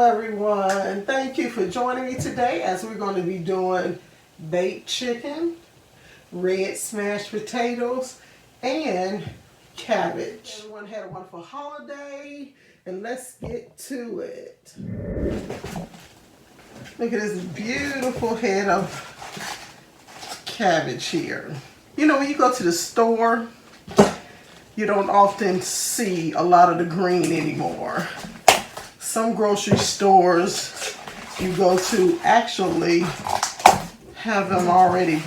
everyone. Thank you for joining me today as we're going to be doing baked chicken, red smashed potatoes, and cabbage. Everyone had a wonderful holiday, and let's get to it. Look at this beautiful head of cabbage here. You know, when you go to the store, you don't often see a lot of the green anymore. Some grocery stores you go to actually have them already,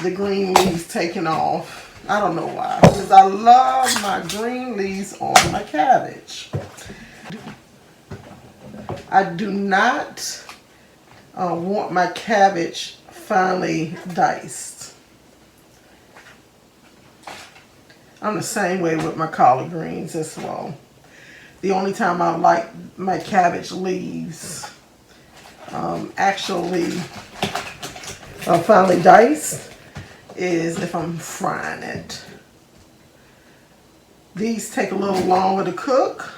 the green leaves taken off. I don't know why, because I love my green leaves on my cabbage. I do not want my cabbage finely diced. I'm the same way with my collard greens as well. The only time I like my cabbage leaves actually finely diced is if I'm frying it. These take a little longer to cook,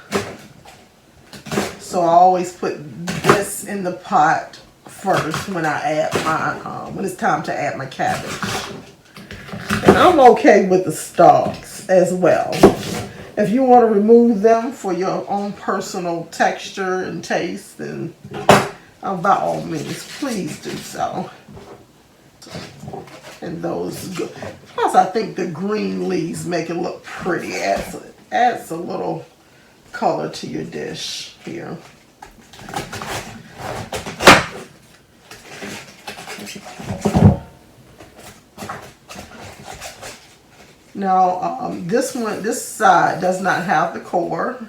so I always put this in the pot first when I add my when it's time to add my cabbage. And I'm okay with the stalks as well. If you want to remove them for your own personal texture and taste, then by all means, please do so. And those good. Plus, I think the green leaves make it look pretty. Adds a little color to your dish here. Now, this side does not have the core,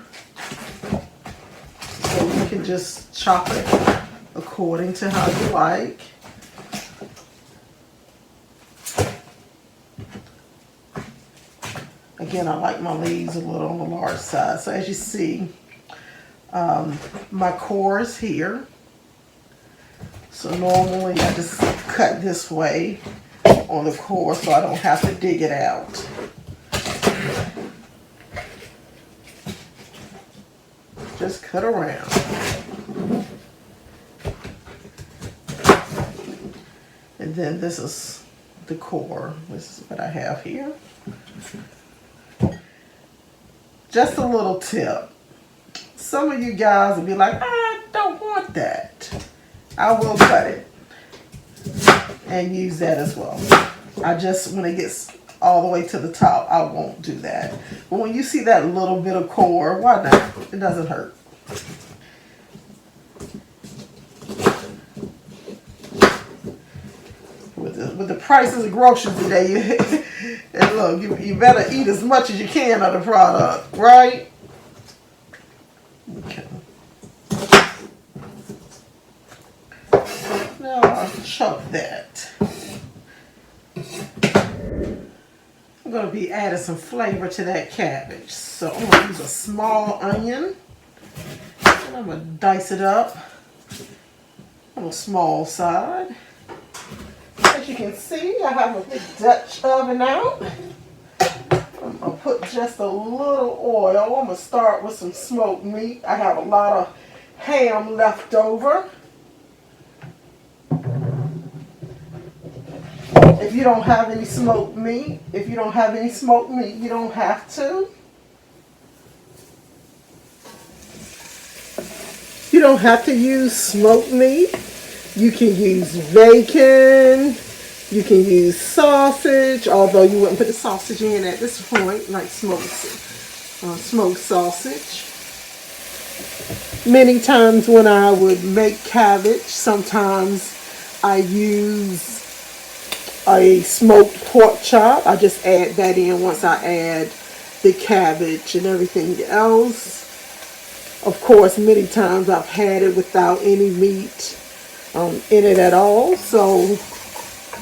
so you can just chop it according to how you like. Again, I like my leaves a little on the large side. So as you see, my core is here. So normally I just cut this way on the core so I don't have to dig it out. Just cut around. And then this is the core. This is what I have here. Just a little tip. Some of you guys will be like, I don't want that. I will cut it and use that as well. I just, when it gets all the way to the top, I won't do that. But when you see that little bit of core, why not? It doesn't hurt. With the prices of groceries today, and look, you better eat as much as you can of the product, right? Okay. Now I'll chop that. I'm going to be adding some flavor to that cabbage. So I'm going to use a small onion. And I'm going to dice it up on the small side. As you can see, I have a big Dutch oven out. I'm going to put just a little oil. I'm going to start with some smoked meat. I have a lot of ham left over. If you don't have any smoked meat, you don't have to. You don't have to use smoked meat. You can use bacon. You can use sausage, although you wouldn't put the sausage in at this point, like smoked sausage. Many times when I would make cabbage, sometimes I use a smoked pork chop. I just add that in once I add the cabbage and everything else. Of course, many times I've had it without any meat in it at all. So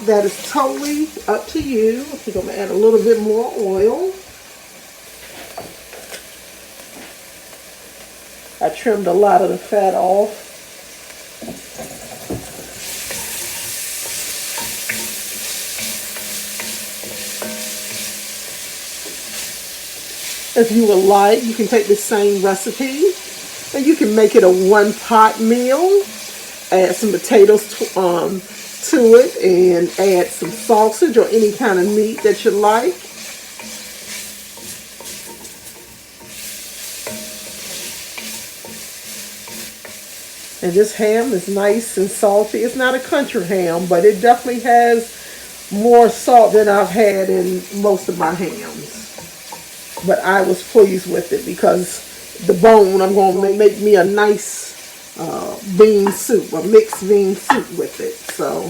that is totally up to you. I think I'm going to add a little bit more oil. I trimmed a lot of the fat off. If you would like, you can take the same recipe And you can make it a one-pot meal. Add some potatoes to it and add some sausage or any kind of meat that you like. And this ham is nice and salty. It's not a country ham, but it definitely has more salt than I've had in most of my hams. But I was pleased with it because the bone, I'm going to make me a nice bean soup, a mixed bean soup with it. So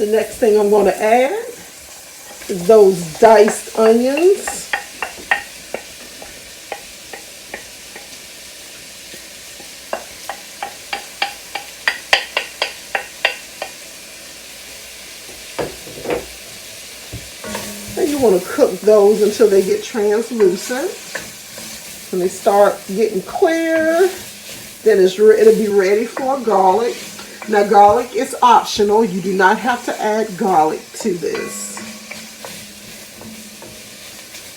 the next thing I'm going to add is those diced onions. And you want to cook those until they get translucent. When they start getting clear, then it'll be ready for garlic. Now garlic is optional. You do not have to add garlic to this.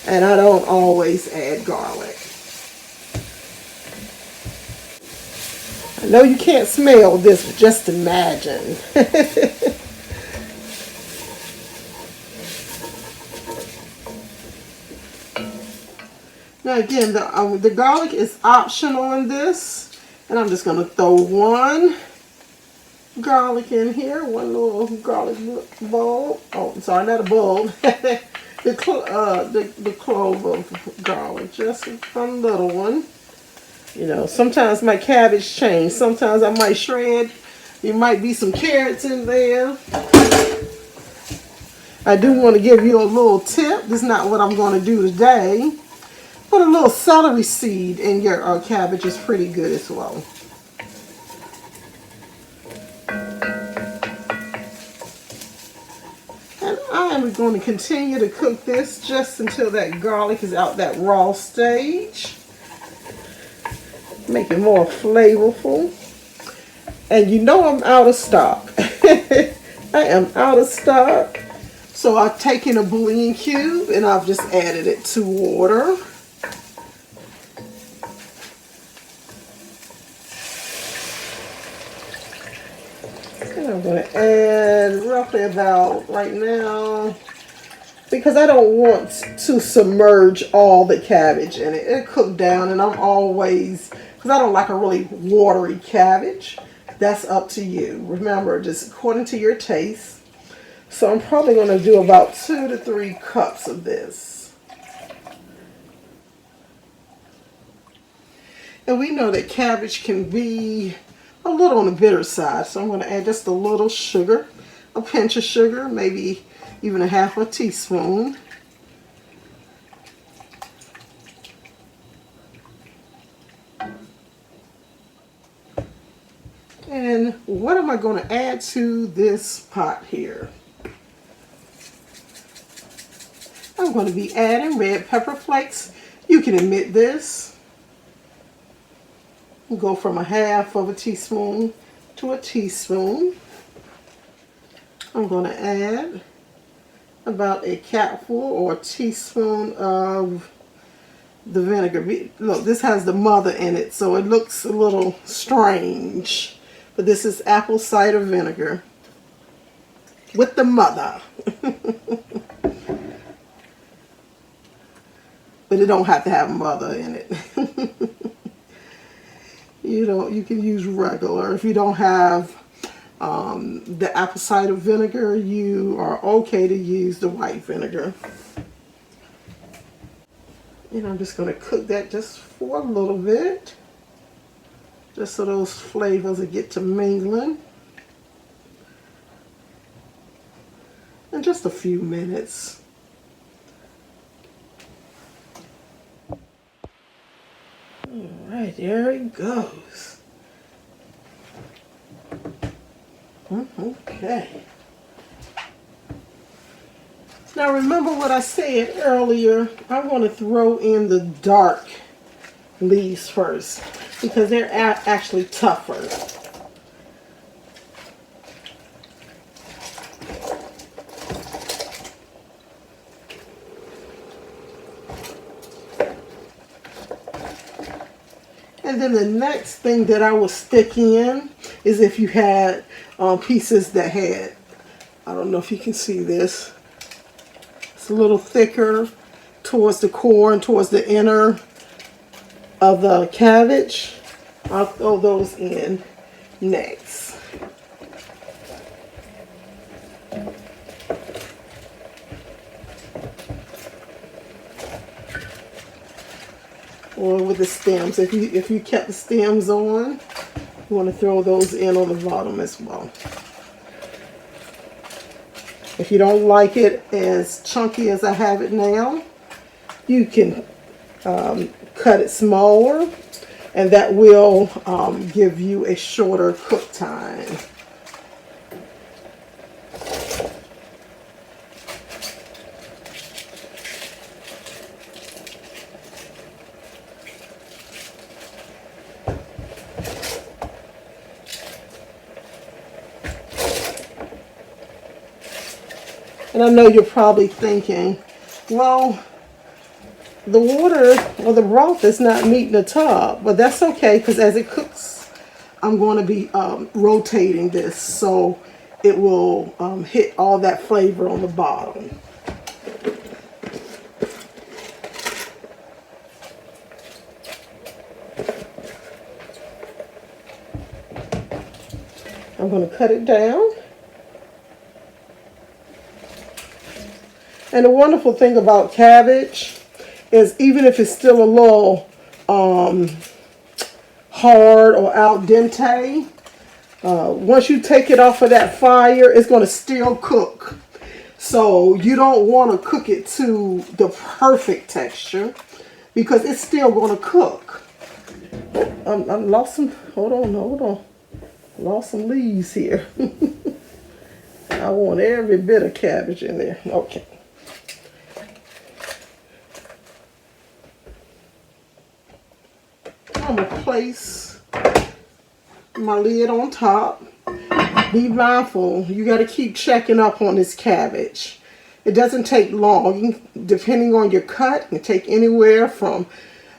And I don't always add garlic. I know you can't smell this, but just imagine. Now again, the garlic is optional in this, and I'm just going to throw one garlic in here, one little garlic bulb. Oh, I'm sorry, not a bulb. the clove of garlic, just a little one. You know, sometimes my cabbage change. Sometimes I might shred. There might be some carrots in there. I do want to give you a little tip. This is not what I'm going to do today. Put a little celery seed in your cabbage is pretty good as well. And I'm going to continue to cook this just until that garlic is out that raw stage. Make it more flavorful. And you know I'm out of stock. I am out of stock. So I've taken a bouillon cube and I've just added it to water. I'm going to add roughly about right now, because I don't want to submerge all the cabbage in it. It'll cook down, and I'm always, because I don't like a really watery cabbage. That's up to you. Remember, just according to your taste. So I'm probably going to do about 2 to 3 cups of this. And we know that cabbage can be a little on the bitter side, so I'm going to add just a little sugar, a pinch of sugar, maybe even a half a teaspoon. And what am I going to add to this pot here? I'm going to be adding red pepper flakes. You can omit this. We'll go from a half of a teaspoon to a teaspoon. I'm going to add about a capful or a teaspoon of the vinegar. Look, this has the mother in it, so it looks a little strange. But this is apple cider vinegar with the mother. But it don't have to have mother in it. You can use regular. If you don't have the apple cider vinegar, you are okay to use the white vinegar. And I'm just going to cook that just for a little bit, just so those flavors will get to mingling. In just a few minutes. Alright, there it goes. Okay. Now remember what I said earlier. I'm going to throw in the dark leaves first because they're actually tougher. And then the next thing that I will stick in is if you had pieces that had, I don't know if you can see this, it's a little thicker towards the core and towards the inner of the cabbage. I'll throw those in next. Or with the stems. If you kept the stems on, you want to throw those in on the bottom as well. If you don't like it as chunky as I have it now, you can cut it smaller, and that will give you a shorter cook time. And I know you're probably thinking, well, the water or the broth is not meeting the tub, but that's okay, because as it cooks, I'm going to be rotating this so it will hit all that flavor on the bottom. I'm going to cut it down. And the wonderful thing about cabbage is even if it's still a little hard or al dente, once you take it off of that fire, it's going to still cook. So you don't want to cook it to the perfect texture because it's still going to cook. I lost some, hold on. Lost some leaves here. I want every bit of cabbage in there. Okay. I'm going to place my lid on top. Be mindful, you got to keep checking up on this cabbage. It doesn't take long. Depending on your cut, it can take anywhere from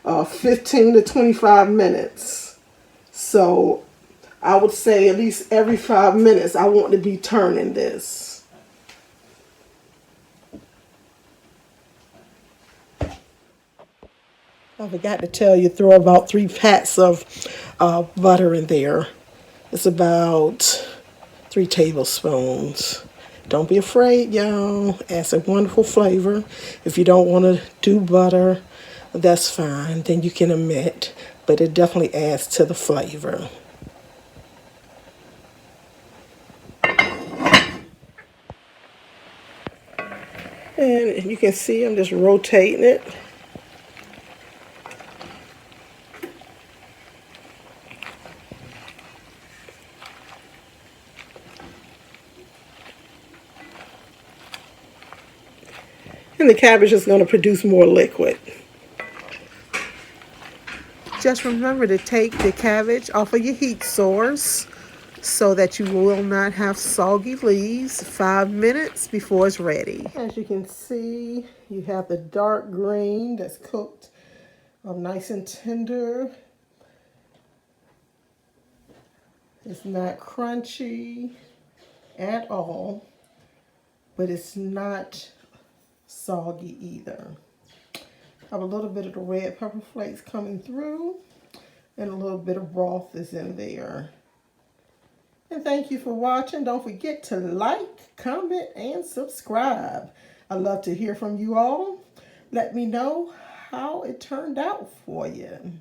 15 to 25 minutes. So I would say at least every 5 minutes I want to be turning this. I forgot to tell you, throw about 3 pats of butter in there. It's about 3 tablespoons. Don't be afraid, y'all. Adds a wonderful flavor. If you don't want to do butter, that's fine. Then you can omit, but it definitely adds to the flavor. And you can see I'm just rotating it. And the cabbage is going to produce more liquid. Just remember to take the cabbage off of your heat source so that you will not have soggy leaves 5 minutes before it's ready. As you can see, you have the dark green that's cooked nice and tender. It's not crunchy at all, but it's not soggy either. Have a little bit of the red pepper flakes coming through, and a little bit of broth is in there. And thank you for watching. Don't forget to like, comment, and subscribe. I love to hear from you all. Let me know how it turned out for you.